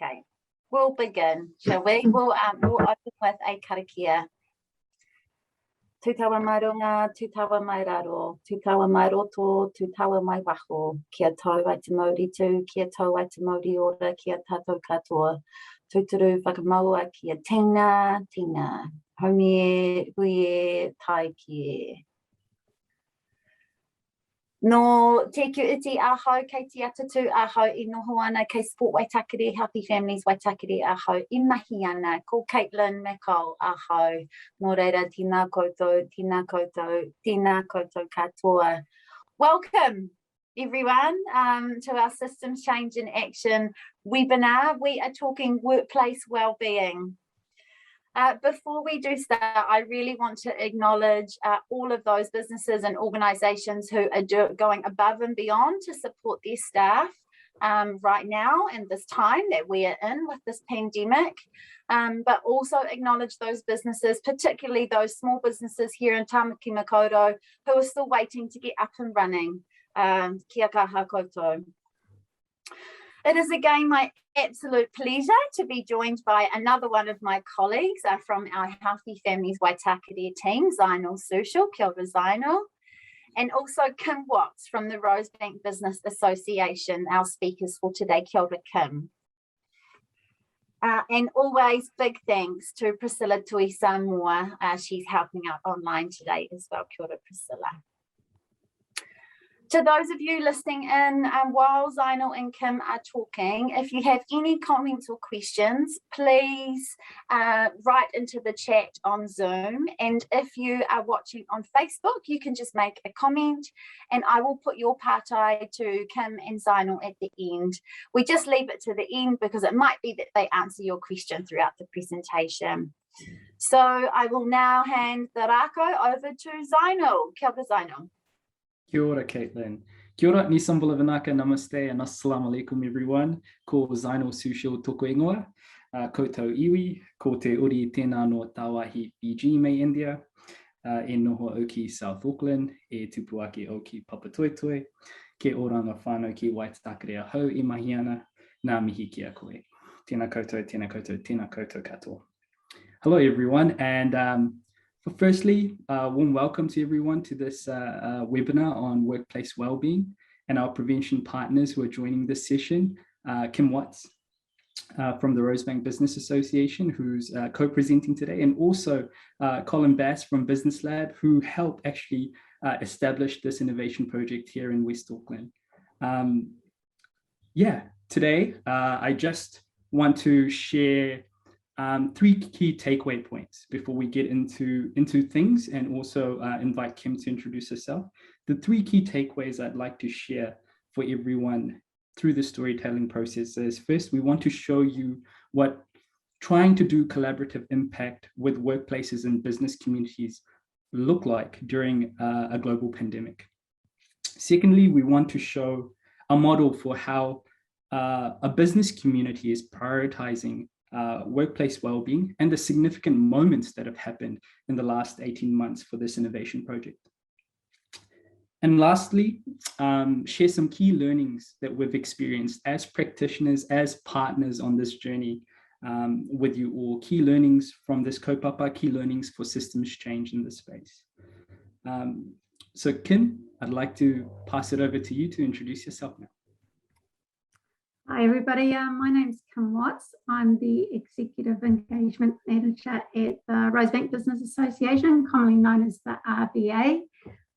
Okay, we'll begin, shall we? We'll open with a karakia. Tu tawa mai runga, tu tawa mai raro, tu tawa mai roto, tu tawa mai waho, kia tau ai te mauri tū, kia tau ai te mauri ora, kia tātou katoa, tūturu whakamaua, kia tina, tina, haumie, huie, tai kie. No te iti aho, kei te atatu aho i noho ana, kei Sport Waitākere, Healthy Families Waitākere aho, I mahi ana, ko Caitlin Nicole aho, no reira tina koutou, tina koutou, tina koutou katoa. Welcome everyone to our Systems Change in Action webinar. We are talking workplace wellbeing. Before we do start, I really want to acknowledge all of those businesses and organisations who are going above and beyond to support their staff right now and this time that we are in with this pandemic, but also acknowledge those businesses, particularly those small businesses here in Tamaki Makaurau who are still waiting to get up and running. Kia kaha koutou. It is again my absolute pleasure to be joined by another one of my colleagues from our Healthy Families Waitākere team, Zaynel Sushil, kia ora Zaynel, and also Kim Watts from the Rosebank Business Association, our speakers for today, kia ora Kim. And always big thanks to Priscilla Tui Samoa, she's helping out online today as well, kia ora Priscilla. To those of you listening in while Zaynel and Kim are talking, if you have any comments or questions, please write into the chat on Zoom. And if you are watching on Facebook, you can just make a comment and I will put your partai to Kim and Zaynel at the end. We just leave it to the end because it might be that they answer your question throughout the presentation. So I will now hand the rako over to Zaynel. Kia ora Zaynel. Kia ora, Caitlin. Kia ora, ni sambula vinaka, namaste, and assalamu alaikum, everyone. Ko Zaynel Sushil toko ingoa, koutou iwi, ko te uri tēnā no Tāwahi, BG, May India, e noho Oki, South Auckland, e tupuaki Oki, Papatoetoe, ke oranga whānau ki Waitākere ahau I mahi ana, nā mihi ki a koe. Tēnā koutou, tēnā koutou, tēnā koutou katoa. Hello, everyone, and firstly, warm welcome to everyone to this webinar on workplace wellbeing and our prevention partners who are joining this session. Kim Watts from the Rosebank Business Association, who's co-presenting today, and also Colin Bass from Business Lab, who helped actually establish this innovation project here in West Auckland. Today I just want to share three key takeaway points before we get into things, and also invite Kim to introduce herself. The three key takeaways I'd like to share for everyone through the storytelling process is, first, we want to show you what trying to do collaborative impact with workplaces and business communities look like during a global pandemic. Secondly, we want to show a model for how a business community is prioritizing workplace wellbeing and the significant moments that have happened in the last 18 months for this innovation project. And lastly, share some key learnings that we've experienced as practitioners, as partners on this journey with you all. Key learnings from this kaupapa, key learnings for systems change in this space. So Kim, I'd like to pass it over to you to introduce yourself now. Hi everybody, my name's Kim Watts. I'm the Executive Engagement Manager at the Rosebank Business Association, commonly known as the RBA.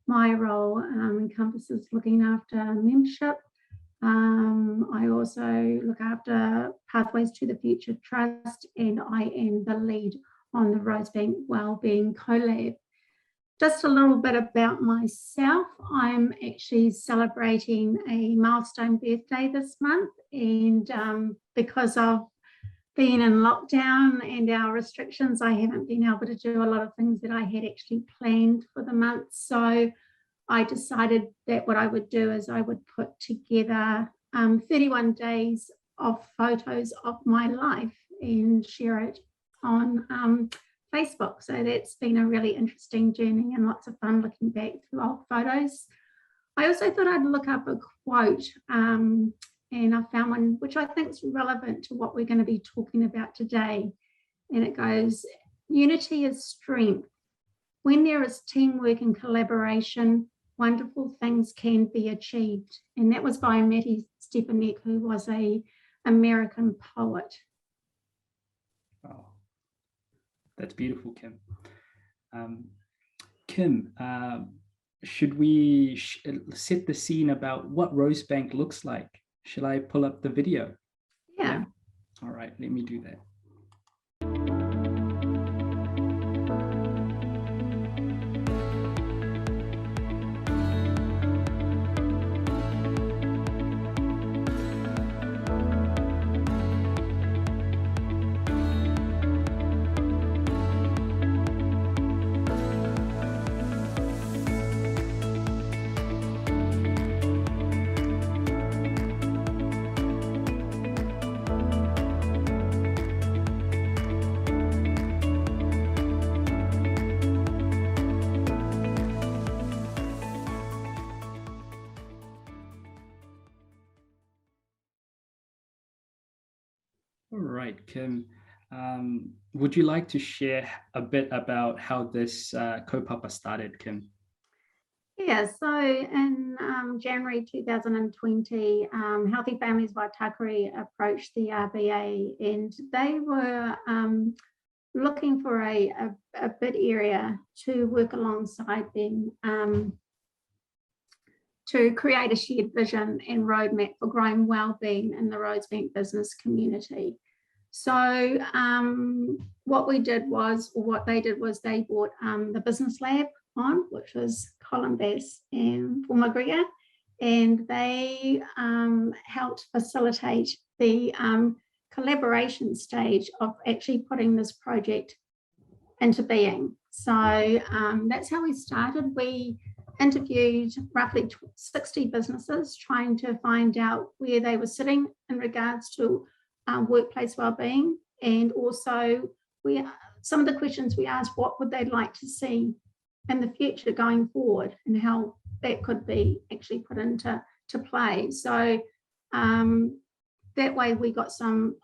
My role encompasses looking after membership. I also look after Pathways to the Future Trust, and I am the lead on the Rosebank Wellbeing Collab. Just a little bit about myself. I'm actually celebrating a milestone birthday this month, and because of being in lockdown and our restrictions, I haven't been able to do a lot of things that I had actually planned for the month. So I decided that what I would do is I would put together 31 days of photos of my life and share it on Facebook. So that's been a really interesting journey and lots of fun looking back through old photos. I also thought I'd look up a quote and I found one which I think is relevant to what we're going to be talking about today. And it goes, unity is strength. When there is teamwork and collaboration, wonderful things can be achieved. And that was by Matty Stepanek, who was an American poet. Wow, that's beautiful, Kim. Kim, should we set the scene about what Rosebank looks like? Should I pull up the video? Yeah. All right, let me do that. All right, Kim, would you like to share a bit about how this kaupapa started, Kim? Yeah, so in January 2020, Healthy Families Waitākere approached the RBA, and they were looking for a bid area to work alongside them to create a shared vision and roadmap for growing wellbeing in the Rosebank business community. So what they did was they brought the business lab on, which was Colin Bass and Paul McGregor, and they helped facilitate the collaboration stage of actually putting this project into being. So that's how we started. We interviewed roughly 60 businesses, trying to find out where they were sitting in regards to workplace wellbeing, and also some of the questions we asked, what would they like to see in the future going forward, and how that could be actually put into play. So that way we got some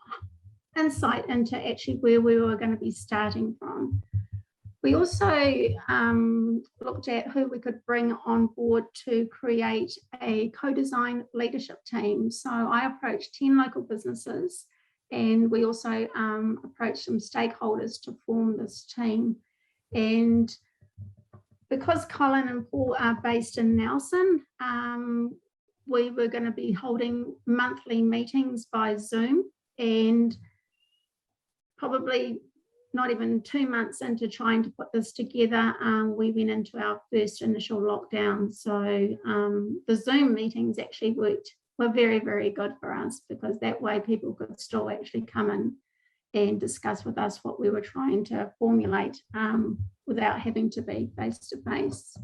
insight into actually where we were going to be starting from. We also looked at who we could bring on board to create a co-design leadership team. So I approached 10 local businesses, and we also approached some stakeholders to form this team. And because Colin and Paul are based in Nelson, we were going to be holding monthly meetings by Zoom, and probably not even 2 months into trying to put this together, we went into our first initial lockdown. So the Zoom meetings actually were very, very good for us, because that way people could still actually come in and discuss with us what we were trying to formulate without having to be face to face.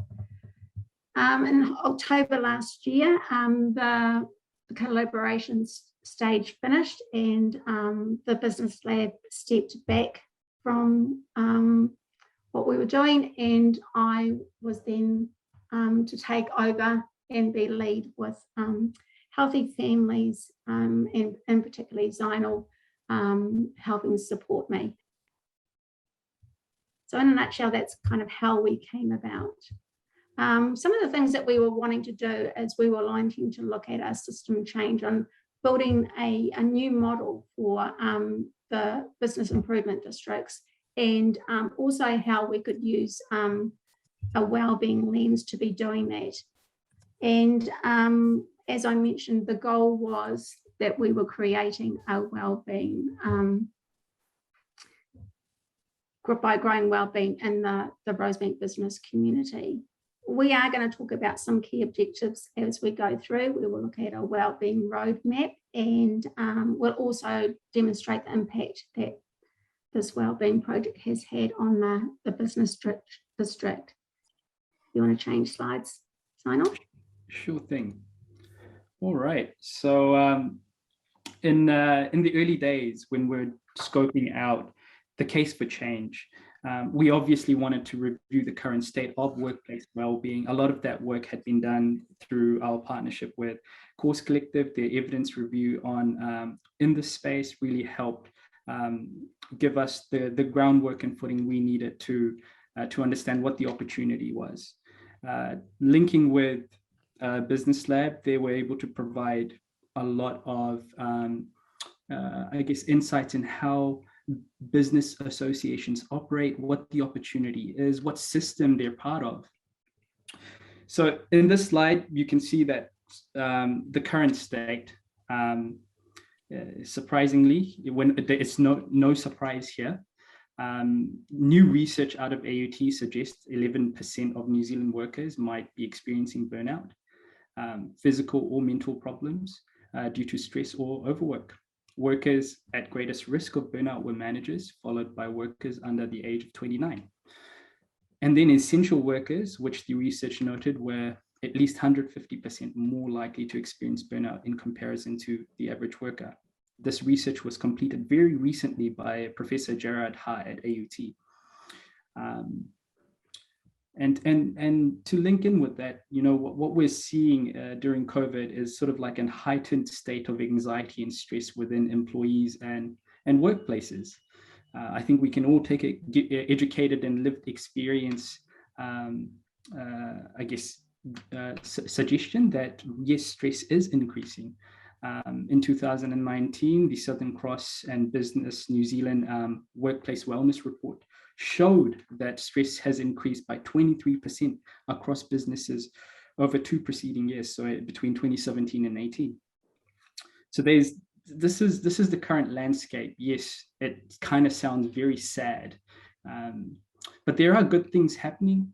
In October last year, the collaboration stage finished, and the business lab stepped back from what we were doing, and I was then to take over and be lead with Healthy Families, and particularly Zaynel helping support me. So in a nutshell, that's kind of how we came about. Some of the things that we were wanting to do is we were wanting to look at our system change on building a new model for the business improvement districts, and also how we could use a wellbeing lens to be doing that. And as I mentioned, the goal was that we were creating a wellbeing by growing wellbeing in the Rosebank business community. We are going to talk about some key objectives as we go through. We will look at a wellbeing roadmap, and we'll also demonstrate the impact that this wellbeing project has had on the business district. You want to change slides, Zaynel? Sure thing. All right. So in the early days, when we're scoping out the case for change, We obviously wanted to review the current state of workplace wellbeing. A lot of that work had been done through our partnership with Course Collective. Their evidence review on in this space really helped give us the groundwork and footing we needed to understand what the opportunity was. Linking with Business Lab, they were able to provide a lot of, I guess, insights in how business associations operate, what the opportunity is, what system they're part of. So in this slide, you can see that the current state, surprisingly, when it's no surprise here, new research out of AUT suggests 11% of New Zealand workers might be experiencing burnout, physical or mental problems due to stress or overwork. Workers at greatest risk of burnout were managers, followed by workers under the age of 29. And then essential workers, which the research noted were at least 150% more likely to experience burnout in comparison to the average worker. This research was completed very recently by Professor Gerard Ha at AUT. And to link in with that, you know, what we're seeing during COVID is sort of like a heightened state of anxiety and stress within employees and workplaces. I think we can all take a educated and lived experience, I guess, suggestion that yes, stress is increasing. In 2019, the Southern Cross and Business New Zealand Workplace Wellness Report showed that stress has increased by 23% across businesses over 2 preceding years, so between 2017 and 18. So this is the current landscape. Yes, it kind of sounds very sad, but there are good things happening.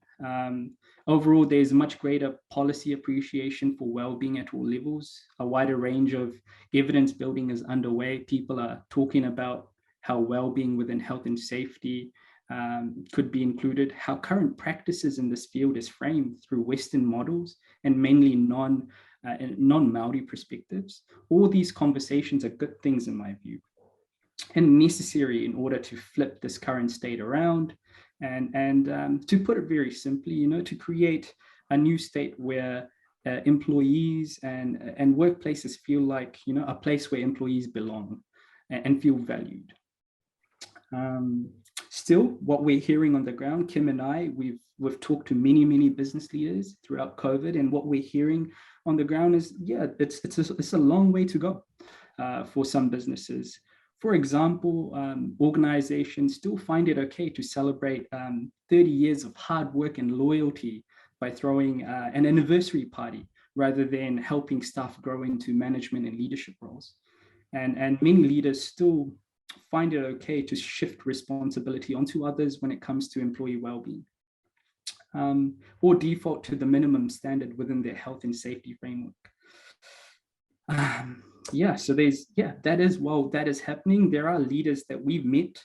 Overall, there's much greater policy appreciation for well-being at all levels. A wider range of evidence building is underway. People are talking about how well-being within health and safety could be included, how current practices in this field is framed through Western models and mainly non-Maori perspectives. All these conversations are good things in my view, and necessary in order to flip this current state around and to put it very simply, you know, to create a new state where employees and workplaces feel like, you know, a place where employees belong and feel valued. Still, what we're hearing on the ground, Kim and I, we've talked to many business leaders throughout COVID, and what we're hearing on the ground is, yeah, it's a long way to go for some businesses. For example, organizations still find it okay to celebrate 30 years of hard work and loyalty by throwing an anniversary party rather than helping staff grow into management and leadership roles. And many leaders still find it okay to shift responsibility onto others when it comes to employee well-being, or default to the minimum standard within their health and safety framework. So that is happening. There are leaders that we've met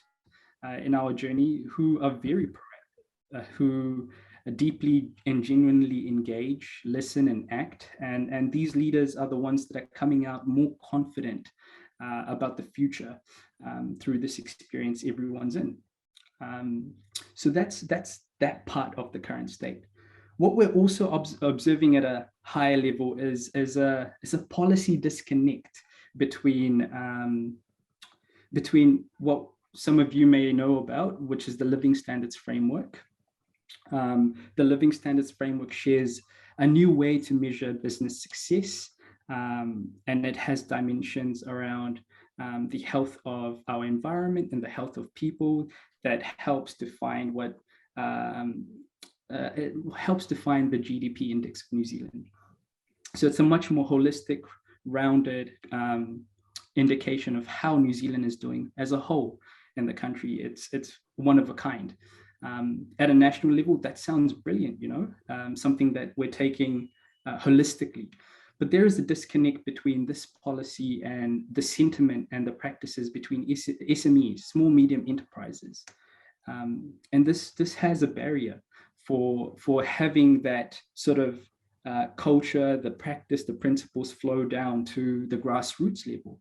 in our journey who are very proactive, who deeply and genuinely engage, listen, and act. And these leaders are the ones that are coming out more confident about the future through this experience everyone's in. So that's that part of the current state. What we're also observing at a higher level is a policy disconnect between what some of you may know about, which is the Living Standards Framework. The Living Standards Framework shares a new way to measure business success, and it has dimensions around the health of our environment and the health of people that helps define what it helps define the GDP index of New Zealand. So it's a much more holistic, rounded indication of how New Zealand is doing as a whole in the country. It's one of a kind. At a national level, that sounds brilliant, you know, something that we're taking holistically. But there is a disconnect between this policy and the sentiment and the practices between SMEs, small medium enterprises. And this has a barrier for having that sort of culture, the practice, the principles flow down to the grassroots level.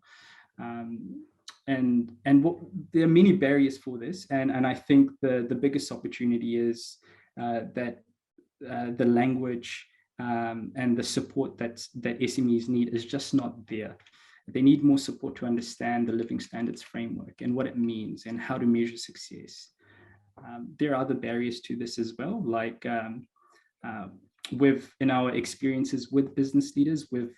there are many barriers for this, and I think the biggest opportunity is that the language and the support that SMEs need is just not there. They need more support to understand the living standards framework and what it means and how to measure success. There are other barriers to this as well, like in our experiences with business leaders, we've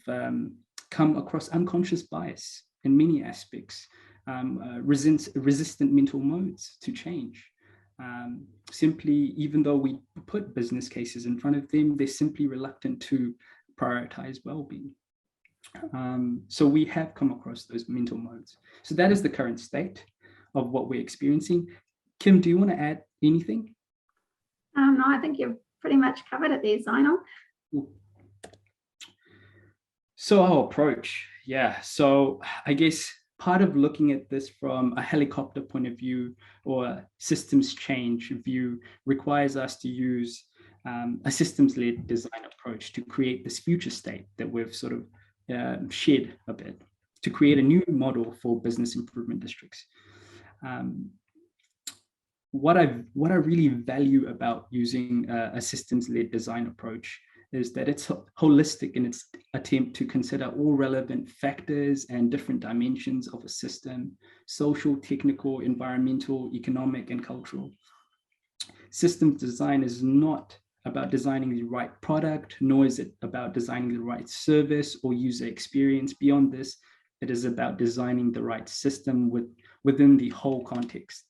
come across unconscious bias in many aspects, resistant mental modes to change. Simply, even though we put business cases in front of them, they're simply reluctant to prioritize well-being. So we have come across those mental modes. So that is the current state of what we're experiencing. Kim, do you want to add anything? No, I think you've pretty much covered it there, Zaynel. So our approach, yeah. So I guess part of looking at this from a helicopter point of view or a systems change view requires us to use a systems-led design approach to create this future state that we've sort of shared a bit, to create a new model for business improvement districts. What I really value about using a systems-led design approach is that it's holistic in its attempt to consider all relevant factors and different dimensions of a system: social, technical, environmental, economic, and cultural. Systems design is not about designing the right product, nor is it about designing the right service or user experience. Beyond this, it is about designing the right system within the whole context.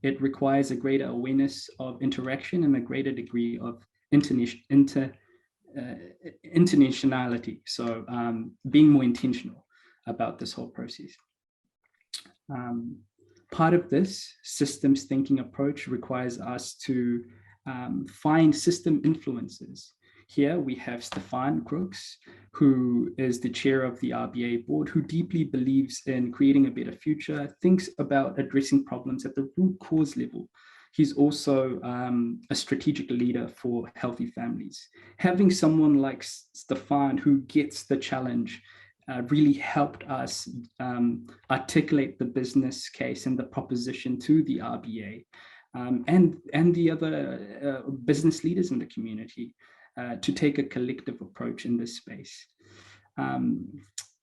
It requires a greater awareness of interaction and a greater degree of intentionality. So being more intentional about this whole process. Part of this systems thinking approach requires us to find system influences. Here we have Stefan Crooks, who is the chair of the RBA board, who deeply believes in creating a better future, thinks about addressing problems at the root cause level. He's also a strategic leader for healthy families. Having someone like Stefan who gets the challenge really helped us articulate the business case and the proposition to the RBA and the other business leaders in the community to take a collective approach in this space.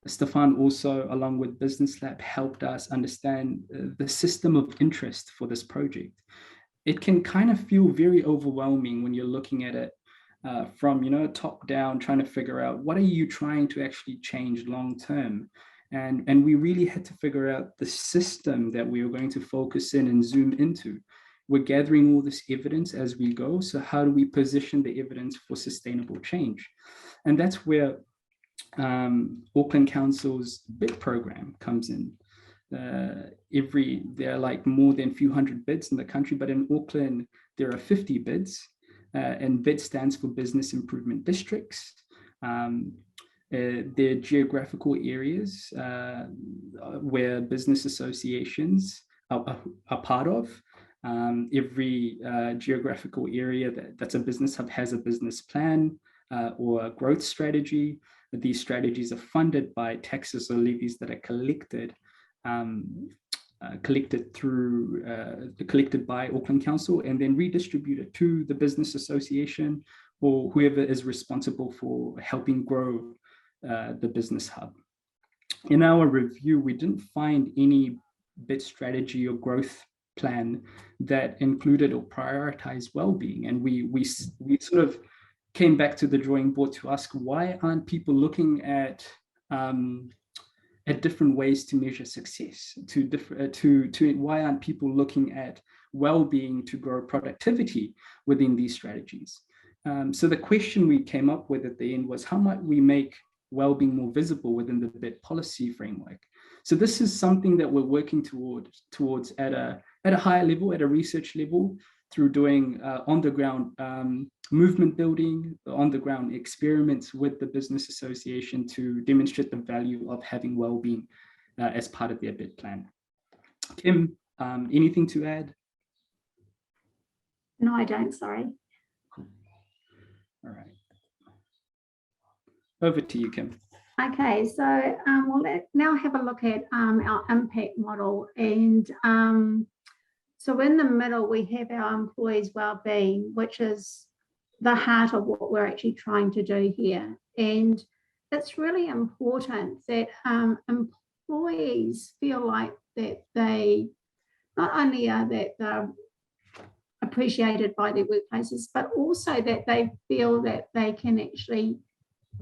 Stefan also, along with Business Lab, helped us understand the system of interest for this project. It can kind of feel very overwhelming when you're looking at it from, top down, trying to figure out what are you trying to actually change long term. And we really had to figure out the system that we were going to focus in and zoom into. We're gathering all this evidence as we go. So how do we position the evidence for sustainable change? And that's where Auckland Council's bid program comes in. There are like more than a few hundred bids in the country, but in Auckland, there are 50 bids, and BID stands for Business Improvement Districts. They're geographical areas where business associations are part of. Every geographical area that's a business hub has a business plan or a growth strategy. These strategies are funded by taxes or levies that are collected by Auckland Council and then redistributed to the business association or whoever is responsible for helping grow the business hub. In our review, we didn't find any bid strategy or growth plan that included or prioritized well-being, and we sort of came back to the drawing board to ask, why aren't people looking at different ways to measure success? Why aren't people looking at well-being to grow productivity within these strategies? So the question we came up with at the end was, how might we make well-being more visible within the BID policy framework? So this is something that we're working towards at a higher level, at a research level, through doing on-the-ground movement building, on-the-ground experiments with the business association to demonstrate the value of having well-being as part of their BID plan. Kim, anything to add? No, I don't, sorry. All right. Over to you, Kim. Okay, so we'll now have a look at our impact model. And so in the middle, we have our employees' wellbeing, which is the heart of what we're actually trying to do here. And it's really important that employees feel like that they not only are that they're appreciated by their workplaces, but also that they feel that they can actually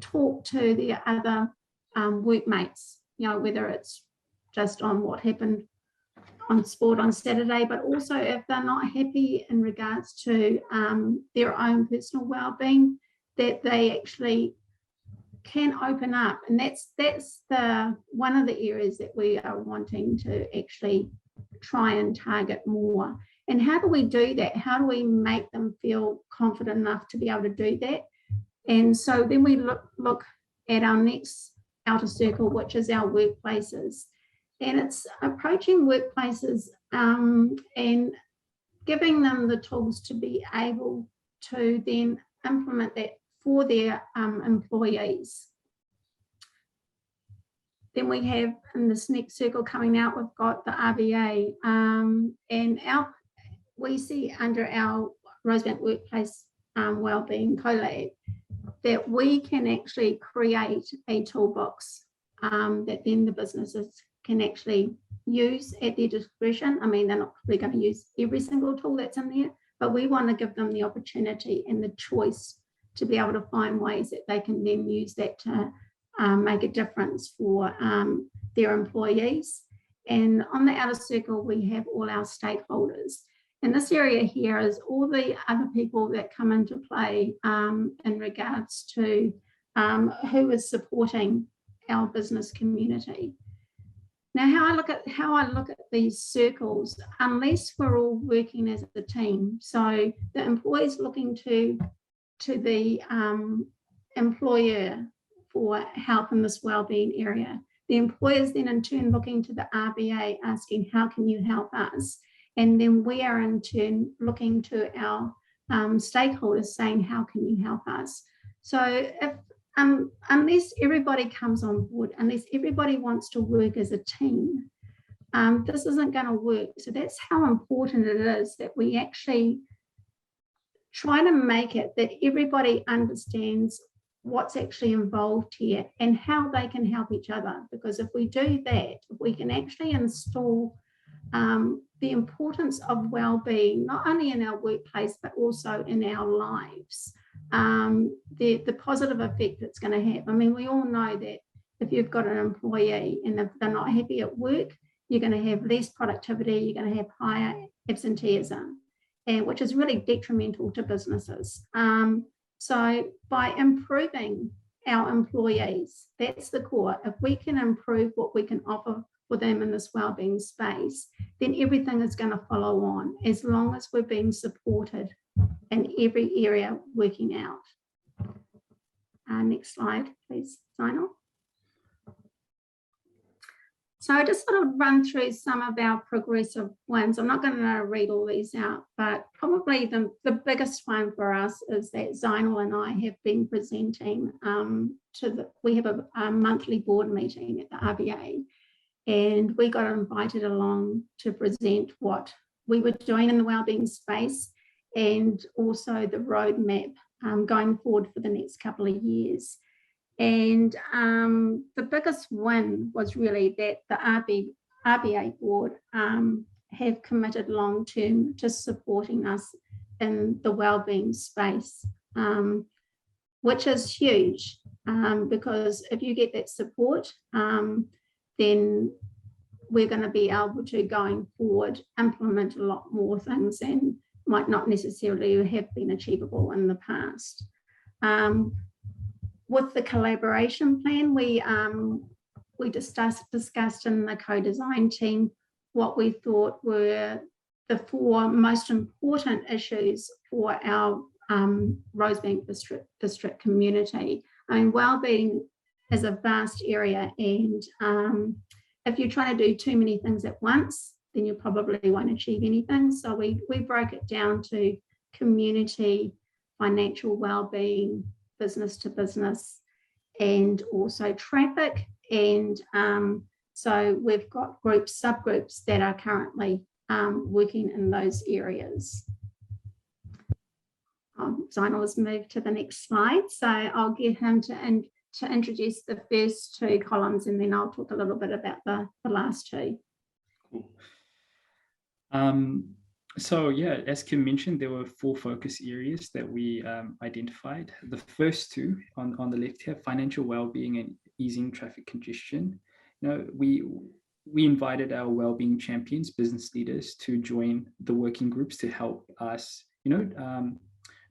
talk to their other workmates, you know, whether it's just on what happened on sport on Saturday, but also if they're not happy in regards to their own personal well-being, that they actually can open up. And that's the one of the areas that we are wanting to actually try and target more. And how do we do that? How do we make them feel confident enough to be able to do that? And so then we look at our next outer circle, which is our workplaces. And it's approaching workplaces and giving them the tools to be able to then implement that for their employees. Then we have in this next circle coming out, we've got the RBA, and we see under our Rosebank Workplace Wellbeing Collab that we can actually create a toolbox that then the businesses can actually use at their discretion. I mean, they're not probably going to use every single tool that's in there, but we want to give them the opportunity and the choice to be able to find ways that they can then use that to make a difference for their employees. And on the outer circle, we have all our stakeholders. And this area here is all the other people that come into play in regards to who is supporting our business community. Now, how I look at these circles, unless we're all working as a team, so the employees looking to the employer for help in this wellbeing area, the employers then in turn looking to the RBA asking, how can you help us? And then we are in turn looking to our stakeholders saying, how can you help us? So if unless everybody comes on board, unless everybody wants to work as a team, this isn't going to work. So that's how important it is that we actually try to make it that everybody understands what's actually involved here and how they can help each other. Because if we do that, if we can actually install the importance of well-being, not only in our workplace, but also in our lives, the positive effect it's going to have. I mean, we all know that if you've got an employee and if they're not happy at work, you're going to have less productivity, you're going to have higher absenteeism, and which is really detrimental to businesses. So by improving our employees, that's the core. If we can improve what we can offer for them in this wellbeing space, then everything is going to follow on, as long as we're being supported in every area working out. Next slide, please, Zaynel. So I just sort of run through some of our progressive ones. I'm not going to read all these out, but probably the biggest one for us is that Zaynel and I have been presenting we have a monthly board meeting at the RBA, and we got invited along to present what we were doing in the wellbeing space and also the roadmap going forward for the next couple of years. And the biggest win was really that the RBA board have committed long-term to supporting us in the wellbeing space, which is huge, because if you get that support, then we're going to be able to, going forward, implement a lot more things than might not necessarily have been achievable in the past. With the collaboration plan, we discussed in the co-design team what we thought were the 4 most important issues for our Rosebank district community. I mean, wellbeing is a vast area, and if you're trying to do too many things at once, then you probably won't achieve anything. So we broke it down to community, financial wellbeing, business to business, and also traffic. And so we've got subgroups that are currently working in those areas. Zaynel has moved to the next slide, so I'll get him to introduce the first two columns, and then I'll talk a little bit about the last two. Cool. So yeah, as Kim mentioned, there were 4 focus areas that we identified. The first two on the left here, financial well-being and easing traffic congestion. You know, we invited our well-being champions, business leaders, to join the working groups to help us,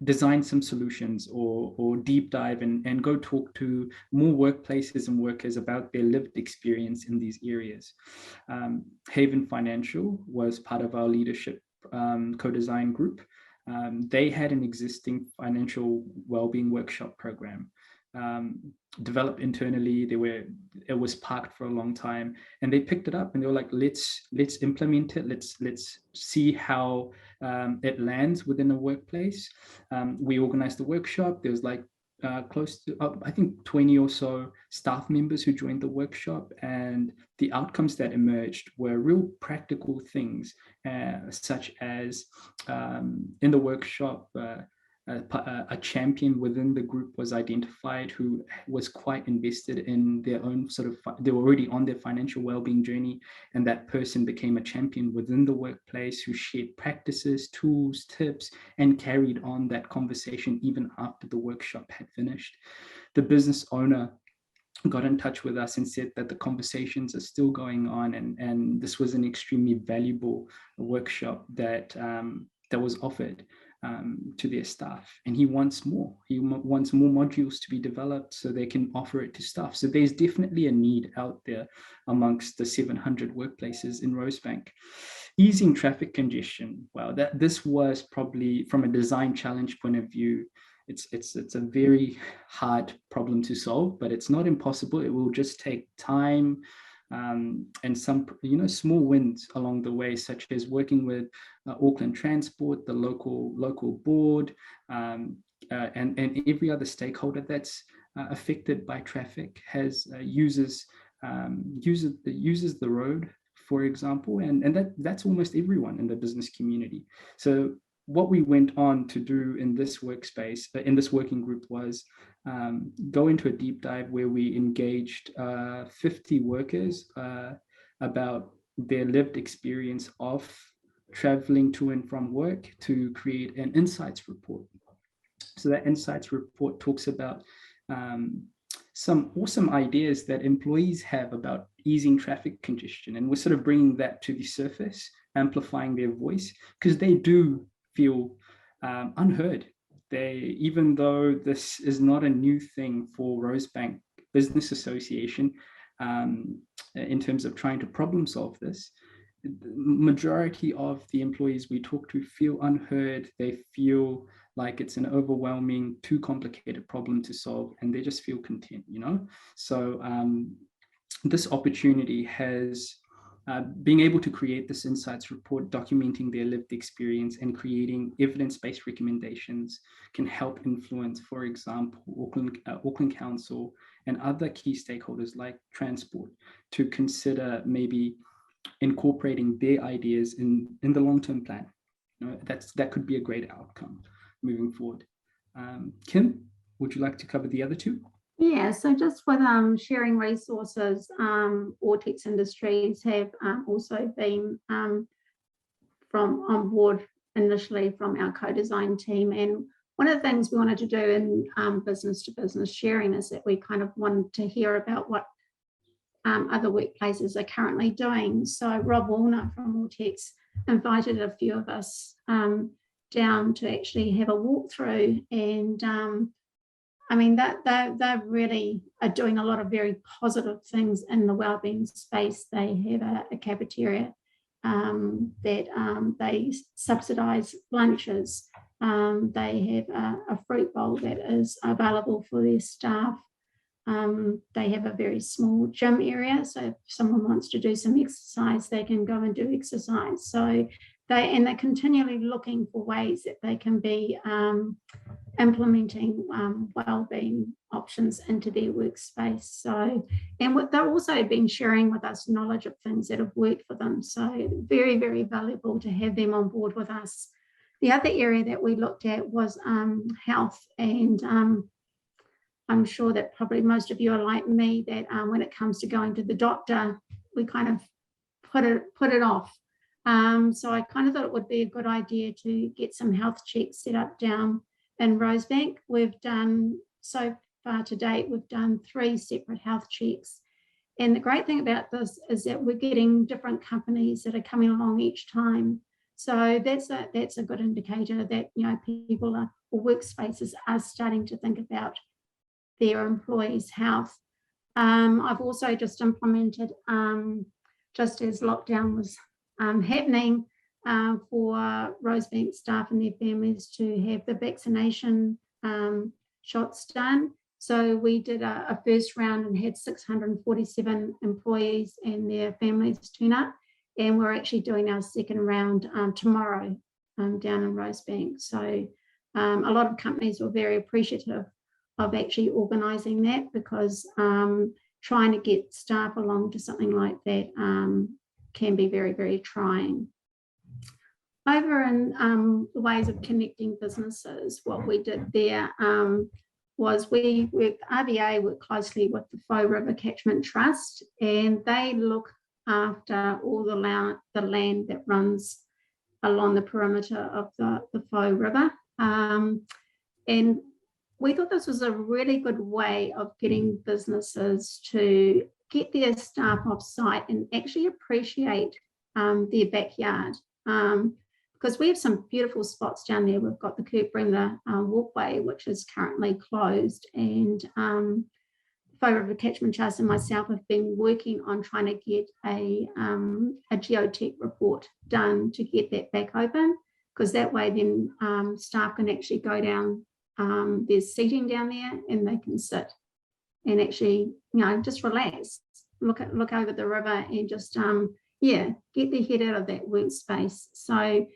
design some solutions or deep dive and go talk to more workplaces and workers about their lived experience in these areas. Haven Financial was part of our leadership co-design group. They had an existing financial well-being workshop program developed internally. It was parked for a long time, and they picked it up and they were like, let's implement it. Let's see how it lands within a workplace. We organized the workshop. There was like close to I think 20 or so staff members who joined the workshop, and the outcomes that emerged were real practical things, such as in the workshop, a champion within the group was identified who was quite invested in their own they were already on their financial well-being journey, and that person became a champion within the workplace who shared practices, tools, tips, and carried on that conversation even after the workshop had finished. The business owner got in touch with us and said that the conversations are still going on, and this was an extremely valuable workshop that was offered to their staff, and he wants more. He wants more modules to be developed so they can offer it to staff. So there's definitely a need out there amongst the 700 workplaces in Rosebank. Easing traffic congestion. Well, this was probably, from a design challenge point of view, it's a very hard problem to solve, but it's not impossible. It will just take time. And some small wins along the way, such as working with Auckland Transport, the local board, and every other stakeholder that's affected by traffic uses the road, for example, and that's almost everyone in the business community. So what we went on to do in this workspace, in this working group, was go into a deep dive where we engaged 50 workers about their lived experience of traveling to and from work to create an insights report. So that insights report talks about some awesome ideas that employees have about easing traffic congestion, and we're sort of bringing that to the surface, amplifying their voice, because they do feel unheard. Even though this is not a new thing for Rosebank Business Association, in terms of trying to problem solve this, the majority of the employees we talk to feel unheard. They feel like it's an overwhelming, too complicated problem to solve, and they just feel content, So this opportunity has being able to create this insights report, documenting their lived experience and creating evidence-based recommendations can help influence, for example, Auckland Council and other key stakeholders like transport to consider maybe incorporating their ideas in the long-term plan. That could be a great outcome moving forward. Kim, would you like to cover the other two? Yeah, so just with sharing resources, Autex Industries have also been on board initially from our co-design team. And one of the things we wanted to do in business-to-business sharing is that we kind of wanted to hear about what other workplaces are currently doing. So Rob Walnut from Autex invited a few of us down to actually have a walkthrough, and I mean, they really are doing a lot of very positive things in the wellbeing space. They have a cafeteria that they subsidise lunches. They have a fruit bowl that is available for their staff. They have a very small gym area, so if someone wants to do some exercise, they can go and do exercise. So they're continually looking for ways that they can be implementing wellbeing options into their workspace. So, and what they've also been sharing with us knowledge of things that have worked for them. So very, very valuable to have them on board with us. The other area that we looked at was health, and I'm sure that probably most of you are like me, that when it comes to going to the doctor, we kind of put it off. So I kind of thought it would be a good idea to get some health checks set up down in Rosebank. We've done, so far to date, we've done 3 separate health checks. And the great thing about this is that we're getting different companies that are coming along each time. So that's a good indicator that, you know, people are, or workspaces are starting to think about their employees' health. I've also just implemented, just as lockdown was happening, for Rosebank staff and their families to have the vaccination shots done. So we did a first round and had 647 employees and their families turn up. And we're actually doing our second round tomorrow down in Rosebank. So a lot of companies were very appreciative of actually organising that, because trying to get staff along to something like that can be very, very trying. Over in the ways of connecting businesses, what we did there was RBA worked closely with the Faux River Catchment Trust, and they look after all the land that runs along the perimeter of the Faux River. And we thought this was a really good way of getting businesses to get their staff off site and actually appreciate their backyard. Because we have some beautiful spots down there. We've got the Kurt Bremner walkway, which is currently closed, and Faux River Catchment Trust and myself have been working on trying to get a geotech report done to get that back open, because that way then staff can actually go down. There's seating down there, and they can sit and actually, you know, just relax, look over the river, and just get their head out of that workspace. So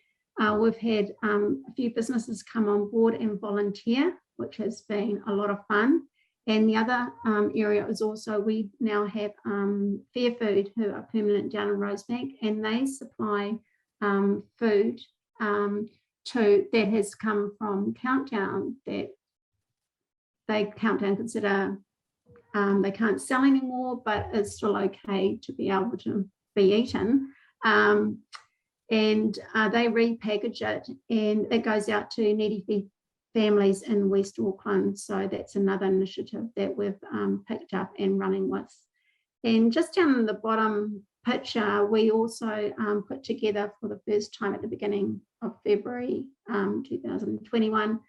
we've had a few businesses come on board and volunteer, which has been a lot of fun. And the other area is also, we now have Fair Food, who are permanent down in Rosebank, and they supply food that has come from Countdown, that Countdown consider they can't sell anymore, but it's still okay to be able to be eaten. And they repackage it, and it goes out to needy families in West Auckland. So that's another initiative that we've picked up and running with. And just down in the bottom picture, we also put together for the first time at the beginning of February 2021,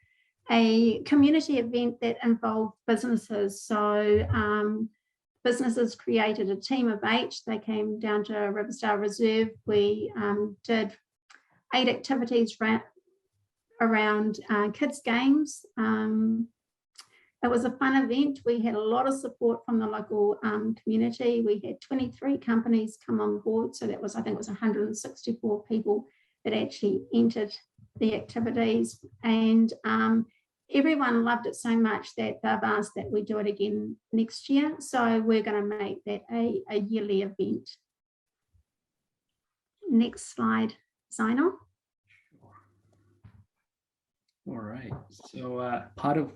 a community event that involved businesses. So businesses created a team of 8. They came down to Riversdale Reserve. We did 8 activities around kids' games. It was a fun event. We had a lot of support from the local community. We had 23 companies come on board. So that was, I think it was 164 people that actually entered the activities. And everyone loved it so much that they've asked that we do it again next year. So we're going to make that a yearly event. Next slide, Zaynel. All right. So part of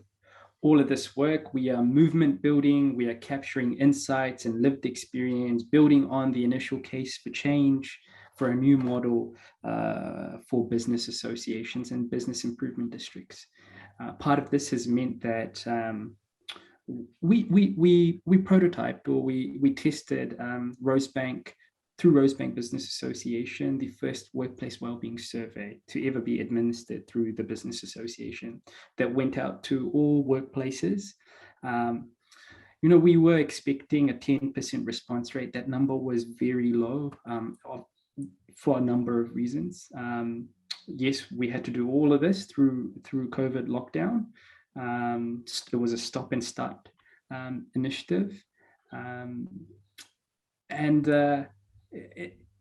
all of this work, we are movement building, we are capturing insights and lived experience, building on the initial case for change for a new model for business associations and business improvement districts. Part of this has meant that we prototyped, or we tested Rosebank, through Rosebank Business Association, the first workplace wellbeing survey to ever be administered through the business association, that went out to all workplaces. You know, we were expecting a 10% response rate. That number was very low for a number of reasons. Yes, we had to do all of this through COVID lockdown. There was a stop and start initiative, and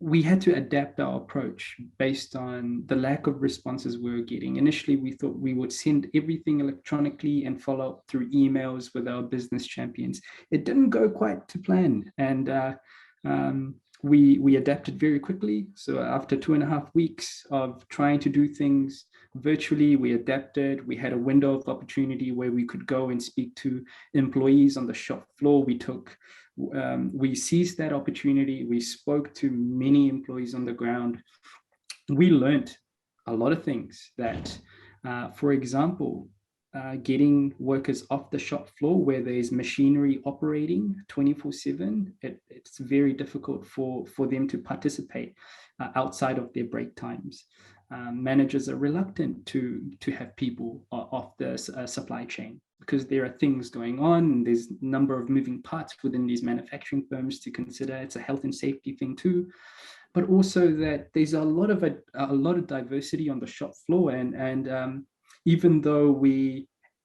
we had to adapt our approach based on the lack of responses we were getting. Initially, we thought we would send everything electronically and follow up through emails with our business champions. It didn't go quite to plan, and we adapted very quickly. So after 2.5 weeks of trying to do things virtually, we adapted. We had a window of opportunity where we could go and speak to employees on the shop floor. We seized that opportunity. We spoke to many employees on the ground. We learned a lot of things that, for example, getting workers off the shop floor where there's machinery operating 24/7, it's very difficult for them to participate outside of their break times. Managers are reluctant to have people off the supply chain, because there are things going on and there's a number of moving parts within these manufacturing firms to consider. It's a health and safety thing too, but also that there's a lot of diversity on the shop floor. And even though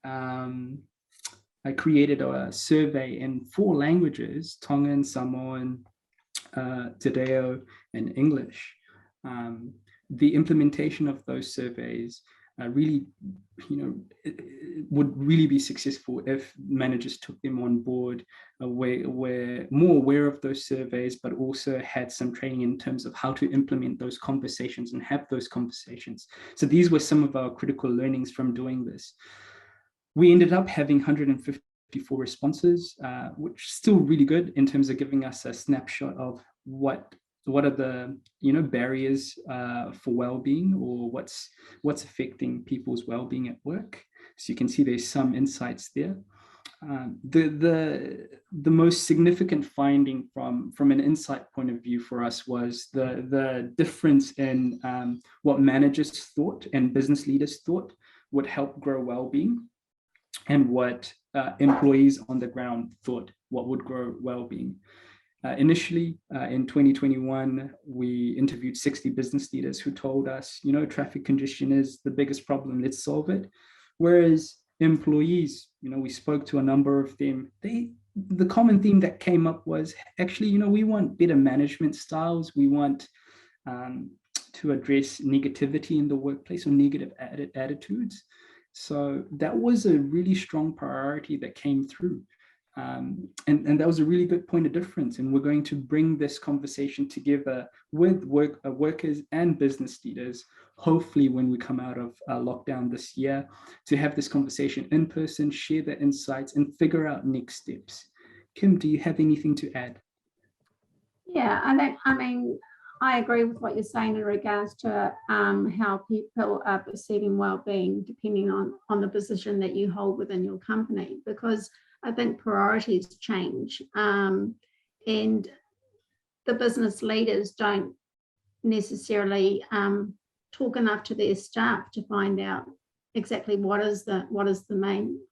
I created a survey in 4 languages, Tongan, Samoan, Te Reo, and English, the implementation of those surveys really, would really be successful if managers took them on board, were more aware of those surveys, but also had some training in terms of how to implement those conversations and have those conversations. So these were some of our critical learnings from doing this. We ended up having 154 responses, which is still really good in terms of giving us a snapshot of what are the barriers for well-being, or what's affecting people's well-being at work. So you can see there's some insights there. The most significant finding from an insight point of view for us was the difference in what managers thought and business leaders thought would help grow well-being, and what employees on the ground thought what would grow well-being. Initially, in 2021, we interviewed 60 business leaders who told us, traffic congestion is the biggest problem, let's solve it. Whereas employees, we spoke to a number of them, the common theme that came up was, actually, we want better management styles. We want to address negativity in the workplace, or negative attitudes. So that was a really strong priority that came through. And that was a really good point of difference. And we're going to bring this conversation together with workers and business leaders, hopefully when we come out of lockdown this year, to have this conversation in person, share the insights, and figure out next steps. Kim, do you have anything to add? Yeah, I agree with what you're saying in regards to how people are perceiving well-being depending on the position that you hold within your company, because I think priorities change, and the business leaders don't necessarily talk enough to their staff to find out exactly what is their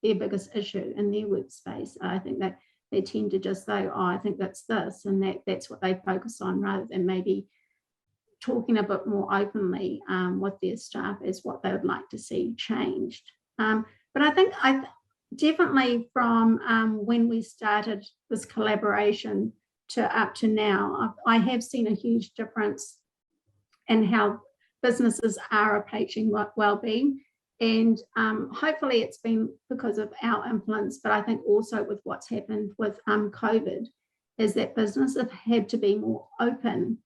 biggest issue in their workspace. I think that they tend to just say, oh, I think that's this, and that's what they focus on, rather than maybe talking a bit more openly with their staff as what they would like to see changed. But I think definitely from when we started this collaboration to up to now, I have seen a huge difference in how businesses are approaching well-being. And hopefully it's been because of our influence, but I think also with what's happened with COVID, is that businesses have had to be more open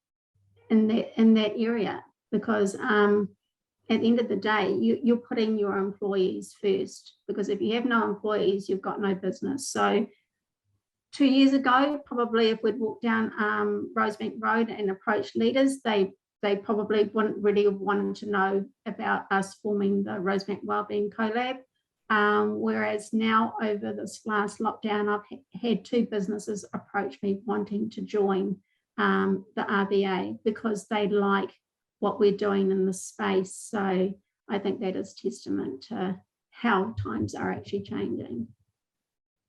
in that area, because at the end of the day, you're putting your employees first, because if you have no employees, you've got no business. So 2 years ago, probably if we'd walked down Rosebank Road and approached leaders, they probably wouldn't really have wanted to know about us forming the Rosebank Wellbeing Collab. Whereas now, over this last lockdown, I've had 2 businesses approach me wanting to join the RBA, because they like what we're doing in the space. So I think that is testament to how times are actually changing.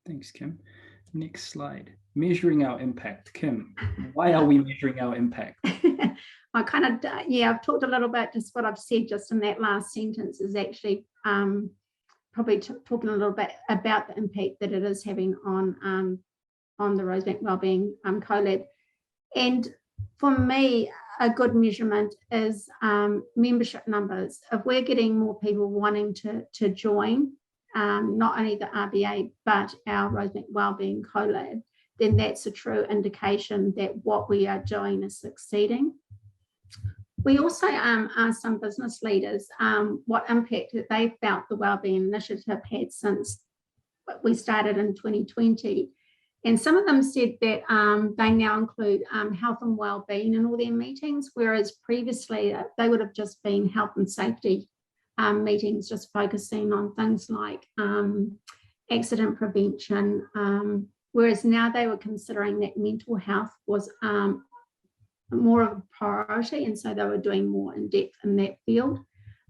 Thanks, Kim. Next slide. Measuring our impact. Kim, why are we measuring our impact? I've talked a little bit, just what I've said just in that last sentence is actually probably talking a little bit about the impact that it is having on the Rosebank Wellbeing Collab. And for me, a good measurement is membership numbers. If we're getting more people wanting to join, not only the RBA, but our Rosebank Wellbeing Collab, then that's a true indication that what we are doing is succeeding. We also asked some business leaders what impact that they felt the Wellbeing Initiative had since we started in 2020. And some of them said that they now include health and wellbeing in all their meetings, whereas previously they would have just been health and safety meetings, just focusing on things like accident prevention, whereas now they were considering that mental health was more of a priority, and so they were doing more in depth in that field.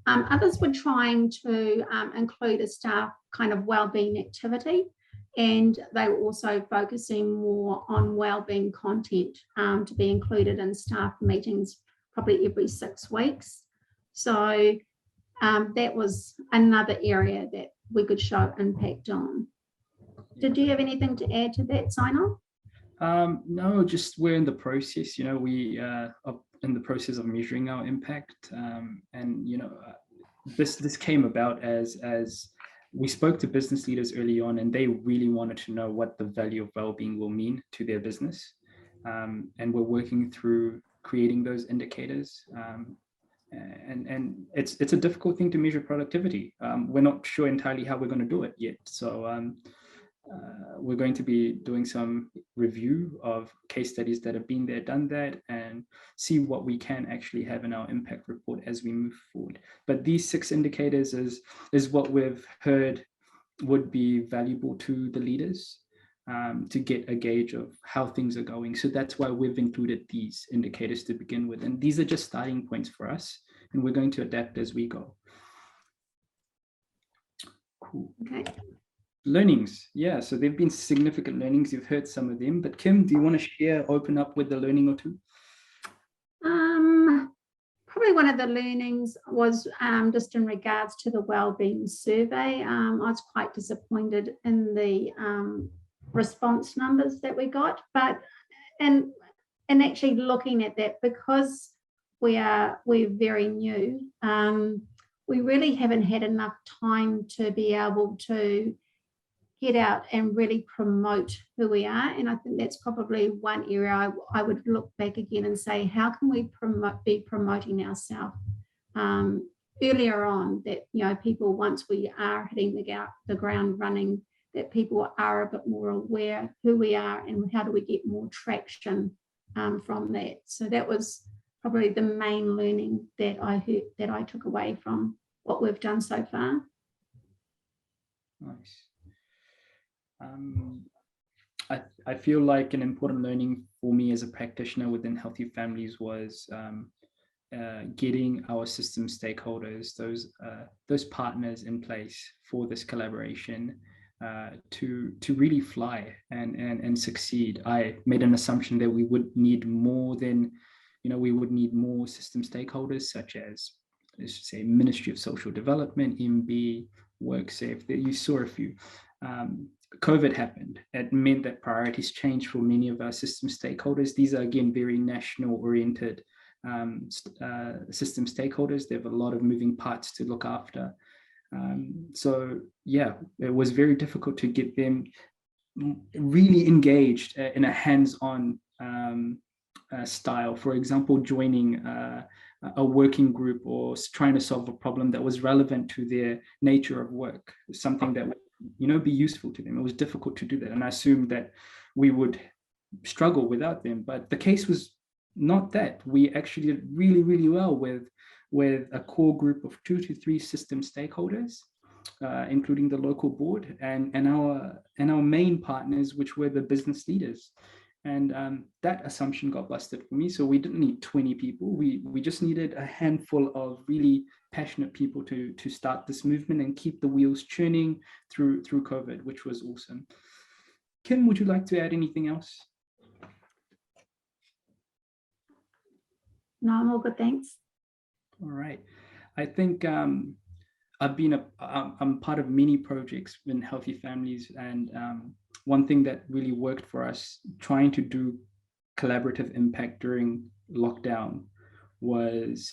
Others were trying to include a staff kind of wellbeing activity, and they were also focusing more on wellbeing content to be included in staff meetings probably every 6 weeks. So that was another area that we could show impact on. Did you have anything to add to that, Zaynel? No, just we're in the process, we are in the process of measuring our impact. And, this came about as we spoke to business leaders early on, and they really wanted to know what the value of well-being will mean to their business. And we're working through creating those indicators. And it's a difficult thing to measure productivity. We're not sure entirely how we're going to do it yet. So we're going to be doing some review of case studies that have been there, done that, and see what we can actually have in our impact report as we move forward. But these 6 indicators is what we've heard would be valuable to the leaders to get a gauge of how things are going. So that's why we've included these indicators to begin with. And these are just starting points for us, and we're going to adapt as we go. Cool. Okay. Learnings, yeah, so there've been significant learnings. You've heard some of them, but Kim, do you want to share, open up with the learning or two? Probably one of the learnings was just in regards to the wellbeing survey. I was quite disappointed in the response numbers that we got, but and actually looking at that, because we're very new, we really haven't had enough time to be able to get out and really promote who we are. And I think that's probably one area I would look back again and say, how can we be promoting ourselves earlier on, that people, once we are hitting the ground running, that people are a bit more aware who we are and how do we get more traction from that. So that was probably the main learning that I took away from what we've done so far. Nice. I feel like an important learning for me as a practitioner within Healthy Families was getting our system stakeholders, those partners in place for this collaboration to really fly and succeed. I made an assumption that we would need more than, we would need more system stakeholders such as, let's say, Ministry of Social Development, MB, WorkSafe. You saw a few. COVID happened. It meant that priorities changed for many of our system stakeholders. These are, again, very national-oriented system stakeholders. They have a lot of moving parts to look after. So, yeah, it was very difficult to get them really engaged in a hands-on style. For example, joining a working group or trying to solve a problem that was relevant to their nature of work, something that would be useful to them. It was difficult to do that, and I assumed that we would struggle without them, but the case was not that. We actually did really, really well with a core group of 2 to 3 system stakeholders, including the local board and our main partners, which were the business leaders. And that assumption got busted for me. So we didn't need 20 people. We just needed a handful of really passionate people to start this movement and keep the wheels churning through COVID, which was awesome. Kim, would you like to add anything else? No, I'm all good, thanks. All right. I think I'm part of many projects in Healthy Families, and one thing that really worked for us trying to do collaborative impact during lockdown was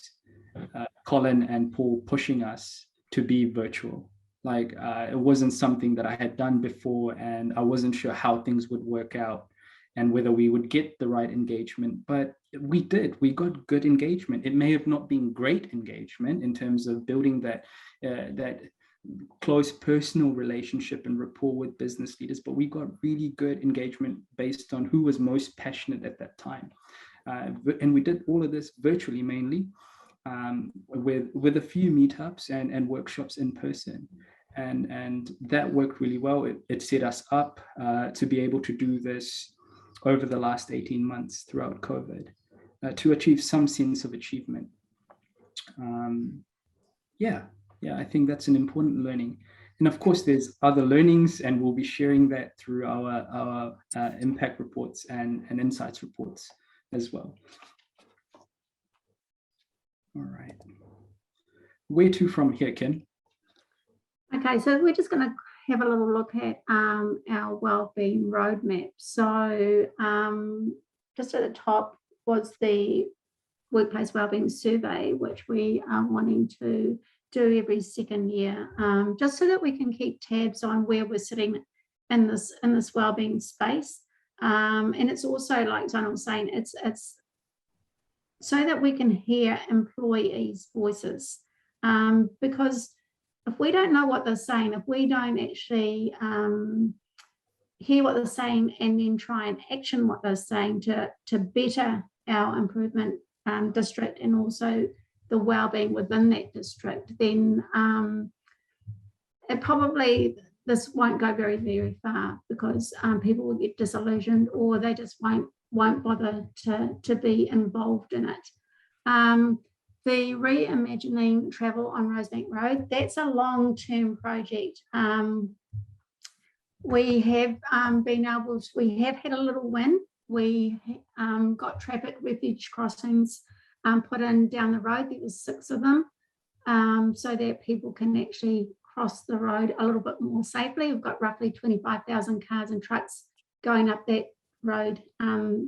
Colin and Paul pushing us to be virtual. Like it wasn't something that I had done before, and I wasn't sure how things would work out and whether we would get the right engagement, but we did. We got good engagement. It may have not been great engagement in terms of building that close personal relationship and rapport with business leaders, but we got really good engagement based on who was most passionate at that time. And we did all of this virtually mainly, with a few meetups and workshops in person. And that worked really well. It set us up to be able to do this over the last 18 months throughout COVID, to achieve some sense of achievement. I think that's an important learning. And of course, there's other learnings, and we'll be sharing that through our impact reports and insights reports as well. All right. Where to from here, Ken? Okay, so we're just going to have a little look at our wellbeing roadmap. So just at the top was the workplace wellbeing survey, which we are wanting to do every second year, just so that we can keep tabs on where we're sitting in this wellbeing space. And it's also, like Zaynel was saying, it's so that we can hear employees' voices, because if we don't know what they're saying, if we don't actually hear what they're saying and then try and action what they're saying to better our improvement district and also the wellbeing within that district, then this won't go very, very far, because people will get disillusioned, or they just won't bother to be involved in it. The reimagining travel on Rosebank Road, that's a long-term project. We have we have had a little win. We got traffic refuge crossings put in down the road. There was 6 of them, so that people can actually cross the road a little bit more safely. We've got roughly 25,000 cars and trucks going up that road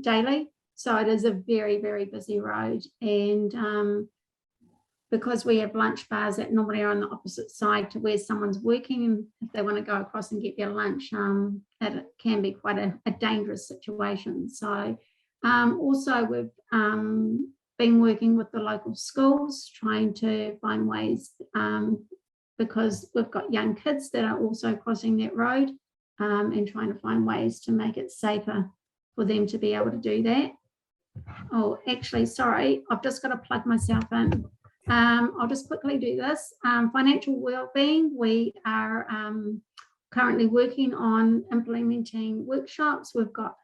daily. So it is a very, very busy road. And because we have lunch bars that normally are on the opposite side to where someone's working, and if they want to go across and get their lunch, it can be quite a dangerous situation. So also we've been working with the local schools, trying to find ways, because we've got young kids that are also crossing that road, and trying to find ways to make it safer for them to be able to do that. Oh, actually, sorry, I've just got to plug myself in. I'll just quickly do this. Financial wellbeing, we are currently working on implementing workshops. We've got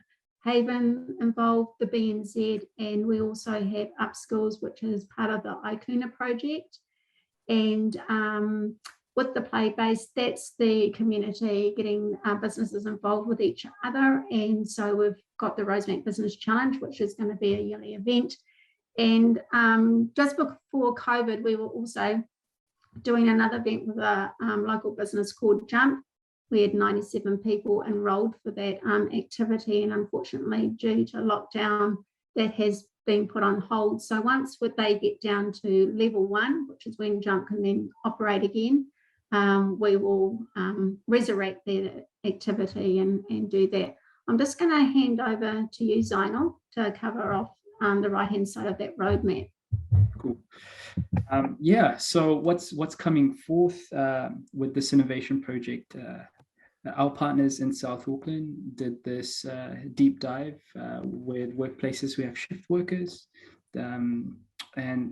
Haven involved, the BNZ, and we also have Upskills, which is part of the Ikuna project. And with the play base, that's the community getting businesses involved with each other. And so we've got the Rosebank Business Challenge, which is going to be a yearly event. And just before COVID, we were also doing another event with a local business called Jump. We had 97 people enrolled for that activity, and unfortunately, due to lockdown, that has been put on hold. So once they get down to level 1, which is when Jump can then operate again, we will resurrect their activity and do that. I'm just going to hand over to you, Zaynel, to cover off the right-hand side of that roadmap. Cool. So what's coming forth with this innovation project? Our partners in South Auckland did this deep dive with workplaces. We have shift workers, and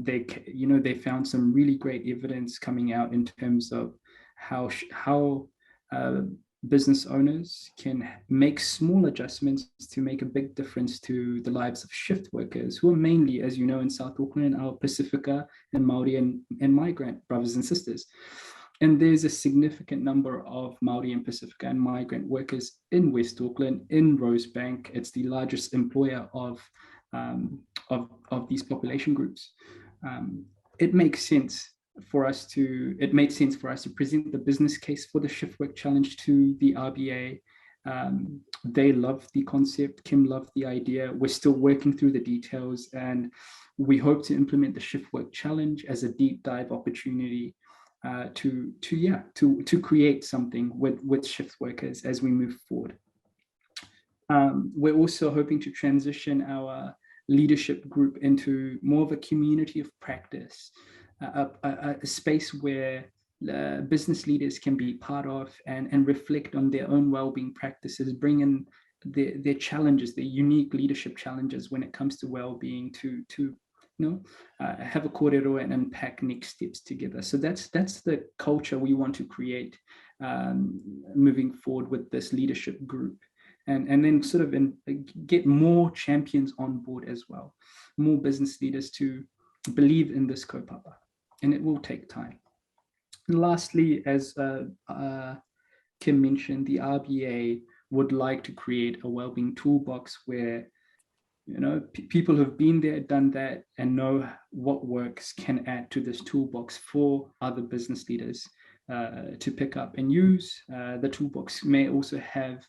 they found some really great evidence coming out in terms of how business owners can make small adjustments to make a big difference to the lives of shift workers, who are mainly, as you know, in South Auckland, our Pacifica and Māori and migrant brothers and sisters. And there's a significant number of Māori and Pacifica and migrant workers in West Auckland, in Rosebank. It's the largest employer of these population groups. It made sense for us to present the business case for the shift work challenge to the RBA They loved the concept. Kim loved the idea. We're still working through the details, and we hope to implement the Shift Work Challenge as a deep dive opportunity to create something with shift workers as we move forward. We're also hoping to transition our leadership group into more of a community of practice, a space where business leaders can be part of and reflect on their own well-being practices, bring in their challenges, their unique leadership challenges when it comes to well-being, to have a kōrero and unpack next steps together. So that's the culture we want to create moving forward with this leadership group, and then sort of get more champions on board as well, more business leaders to believe in this kaupapa, and it will take time. And lastly, as Kim mentioned, the RBA would like to create a wellbeing toolbox where people who've been there, done that, and know what works can add to this toolbox for other business leaders to pick up and use. The toolbox may also have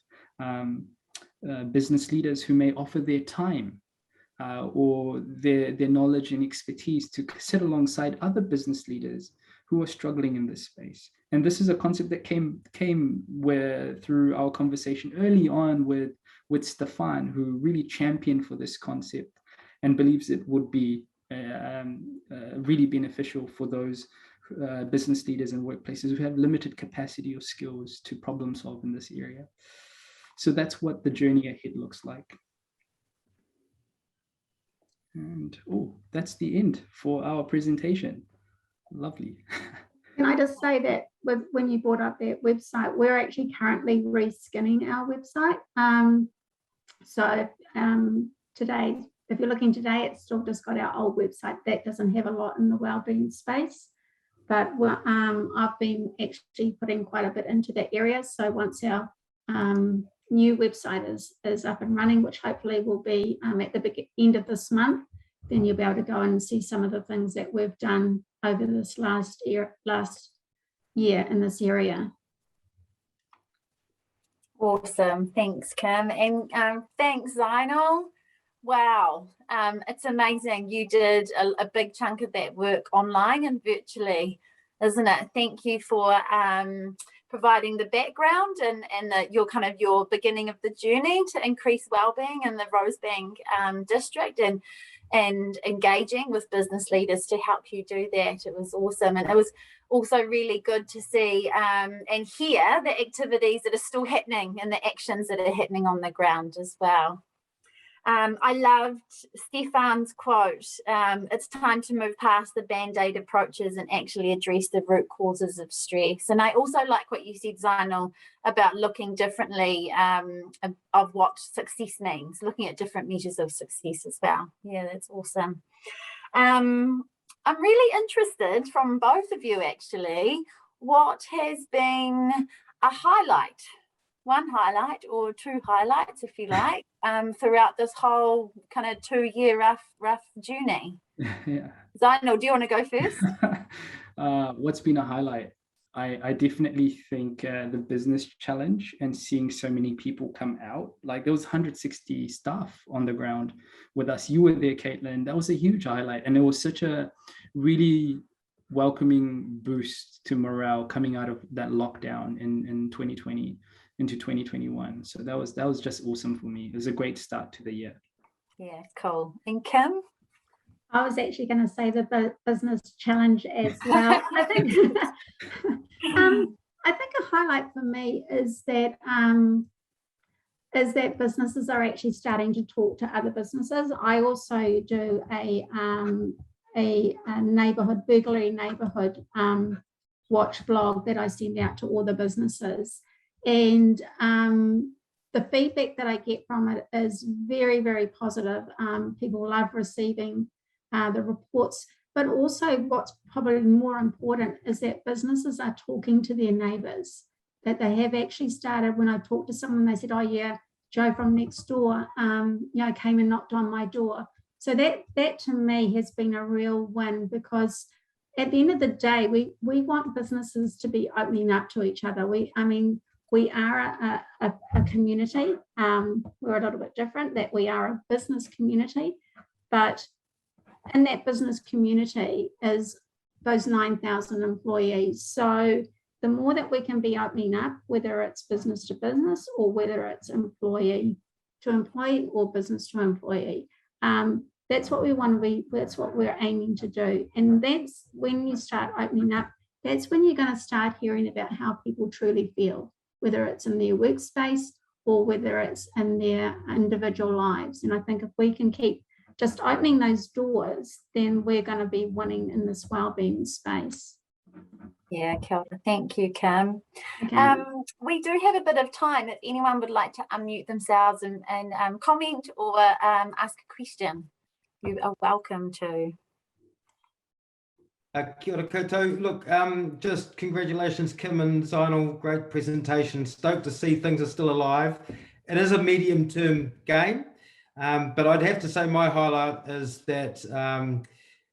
business leaders who may offer their time or their knowledge and expertise to sit alongside other business leaders who are struggling in this space. And this is a concept that came through our conversation early on with Stefan, who really championed for this concept and believes it would be really beneficial for those business leaders and workplaces who have limited capacity or skills to problem solve in this area. So that's what the journey ahead looks like. And that's the end for our presentation. Lovely. Can I just say that when you brought up that website, we're actually currently reskinning our website. So today, if you're looking today, it's still just got our old website that doesn't have a lot in the wellbeing space. But I've been actually putting quite a bit into that area. So once our new website is up and running, which hopefully will be at the end of this month, then you'll be able to go and see some of the things that we've done over this last year in this area. Awesome, thanks Kim, and thanks Zaynel. Wow, it's amazing you did a big chunk of that work online and virtually, isn't it? Thank you for providing the background and your beginning of the journey to increase wellbeing in the Rosebank district, and engaging with business leaders to help you do that. It was awesome, and it was also really good to see and hear the activities that are still happening and the actions that are happening on the ground as well. I loved Stefan's quote, it's time to move past the band-aid approaches and actually address the root causes of stress. And I also like what you said, Zaynel, about looking differently of what success means, looking at different measures of success as well. Yeah, that's awesome. I'm really interested from both of you actually, what has been a highlight, one highlight or two highlights if you like, throughout this whole kind of 2-year rough journey. Yeah. Zaynel, do you want to go first? What's been a highlight? I definitely think the business challenge and seeing so many people come out. Like there was 160 staff on the ground with us. You were there, Caitlin. That was a huge highlight, and it was such a really welcoming boost to morale coming out of that lockdown in 2020 into 2021. So that was just awesome for me. It was a great start to the year. Yeah, cool. And Kim? I was actually going to say the business challenge as well. I think a highlight for me is that businesses are actually starting to talk to other businesses. I also do a neighborhood watch blog that I send out to all the businesses, and the feedback that I get from it is very, very positive. People love receiving the reports, but also what's probably more important is that businesses are talking to their neighbours, that they have actually started. When I talked to someone, they said, oh yeah, Joe from next door came and knocked on my door. So that to me has been a real win, because at the end of the day, we want businesses to be opening up to each other. we are a community. We're a little bit different, that we are a business community, but in that business community is those 9,000 employees. So the more that we can be opening up, whether it's business to business or whether it's employee to employee or business to employee, that's what we want to be, that's what we're aiming to do. And that's when you start opening up, that's when you're going to start hearing about how people truly feel, whether it's in their workspace or whether it's in their individual lives. And I think if we can keep just opening those doors, then we're going to be winning in this wellbeing space. Yeah, kia ora. Thank you, Kim. Okay. We do have a bit of time if anyone would like to unmute themselves and comment or ask a question. You are welcome to. Kia ora koutou. Look, just congratulations, Kim and Zaynel. Great presentation. Stoked to see things are still alive. It is a medium-term game, but I'd have to say my highlight is that,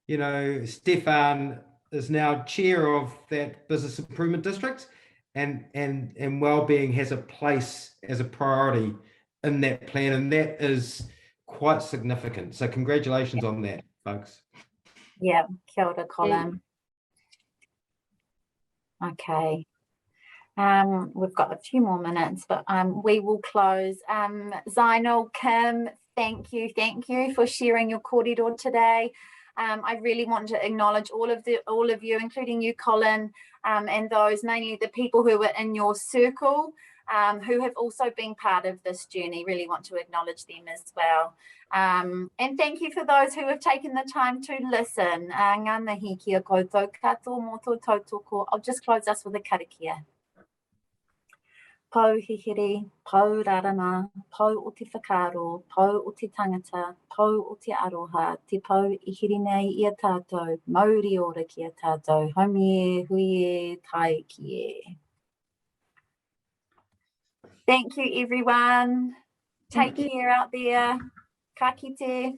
you know, Stefan is now chair of that business improvement district, and wellbeing has a place as a priority in that plan, and that is quite significant. So congratulations on that, folks. Yeah, kia ora, Colin. Okay. We've got a few more minutes, but we will close. Zaynel, Kim, thank you for sharing your kōrero today. I really want to acknowledge all of you, including you, Colin, and those, mainly the people who were in your circle, who have also been part of this journey. Really want to acknowledge them as well. And thank you for those who have taken the time to listen. Ngā mihi kia koutou, katoa mō tō tautoko. I'll just close us with a karakia. Pau hihiri, pau rarama, pau o te whakaro, pau o te tangata, pau o te aroha, te pau I hiri nei I a tātou, mauri ora ki a tātou, haumi e, hui e, tai ki e. Thank you, everyone. Take care out there. Ka kite.